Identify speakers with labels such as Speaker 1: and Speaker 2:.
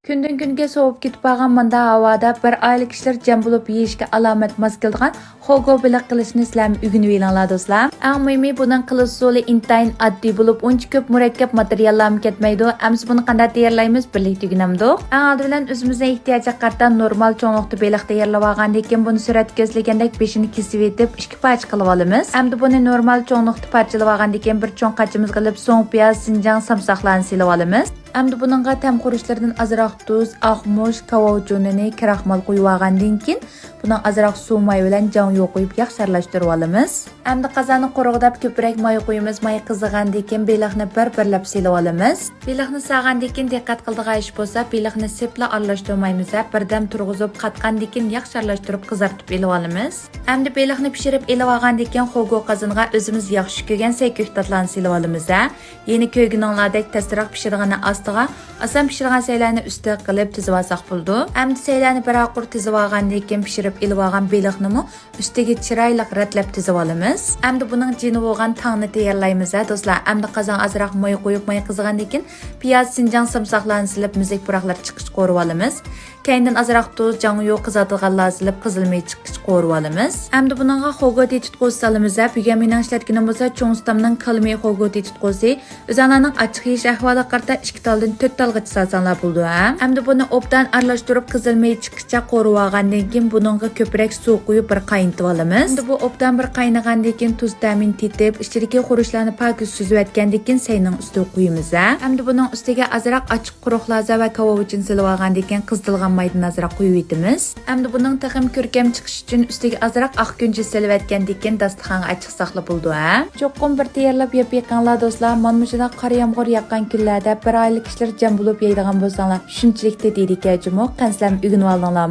Speaker 1: Kundan kunga sovib ketib qolgan manda havoda bir oylik kishilar jam bo'lib yeyishga alomat mos keladigan xogo biliq qilishni sizlar o'rganib olinglar do'stlar. Eng muhimi buning qilish usuli intayin oddiy bo'lib, uncha ko'p murakkab materiallar ketmaydi. Ammo buni qanday tayyorlaymiz birlikda o'rganamiz. Eng oldi bilan o'zimizning ehtiyojga qarata normal cho'nliqda beliq tayyorlab olgandan keyin buni surat ko'zlagandek beshini kesib etib ikki parcha qilib olamiz. Endi buni normal cho'nliqda parchalab olgandan keyin bir cho'ng qachimiz qilib so'ng piyoz, sinjang, samsoqlarni silib olamiz. Endi buningga tam qurishlardan azroq tuz, oqmush, kavovchunini, kraxmal qo'yib olgandan keyin buni azroq suv may bilan jon yo'q qo'yib yaxshi aralashtirib olamiz. Endi qozonni qurug'dab ko'proq may qo'yamiz. May qizigandan keyin beliqni bir-birlab silib olamiz. Beliqni sag'andan keyin diqqat qildigan ish bo'lsa, beliqni sepla aralashtirmaymiz. Birdam turg'izib, qatqandan keyin yaxshi aralashtirib qizartib elib olamiz. Endi beliqni pishirib elib olgandan keyin xogo qozoniga o'zimiz yaxshi ko'rgan sayko'k tatlarni silib olamiz. Yeni ko'ygininglardek tasdiroq pishirgani ostiga asan pishirgan saylarni ustiga qilib tizib olsak bo'ldi. Endi saylarni bir oqur tizib olgandan keyin pishirib elib olgan beliqni ustiga chiroyli ratlab tizib olamiz. Endi buning jini bo'lgan tangni tayyorlaymiz do'stlar. Endi qozon azroq moy qo'yib, moy qizigandan keyin piyoz, sinjang, samsoqlarni silib muzik puraqlar chiqish qo'rib olamiz. Keyindan azroq tuz, jon yo'q qizartirganlar silib qizilmay chiqish qo'rib olamiz. Endi buningga xogo tutqoz solamiz. Bugun mening ishlatganim bo'lsa, cho'ngstamning qalmi xogo tutqozi. O'zinglarning ochiq yeyish ahvoliga qarata 2 taldan 4 talgacha solsanglar bo'ldi. Endi buni obdan aralashtirib qizilmay chiqishcha qo'rib olgandan keyin buningga ko'proq suv quyib bir qaynatib olamiz. Endi bu obdan bir qaynagandan keyin tuz ta'min tetib, ichidagi xurishlarni pok suzib etgandan keyin sayning ustiga quyamiz. Endi buning ustiga azroq ochiq quruqlaza va kavovchin silib olgandan keyin qizdirilgan maydan azroq quyib etamiz. Endi buning taxim ko'rkam chiqish uchun ustiga azroq oq kunji silib etgandan keyin dasturxonga ochiq saqlab bo'ldi. Cho'qqim bir tayyorlab yeb yeganlar do'stlar, mana shunda qor yomg'ir yoqqan kunlarda bir oylik kishilar jam bo'lib yeydigan bo'lsanglar, shunchalik deydi ekan, qanslab o'rganib oldinglar.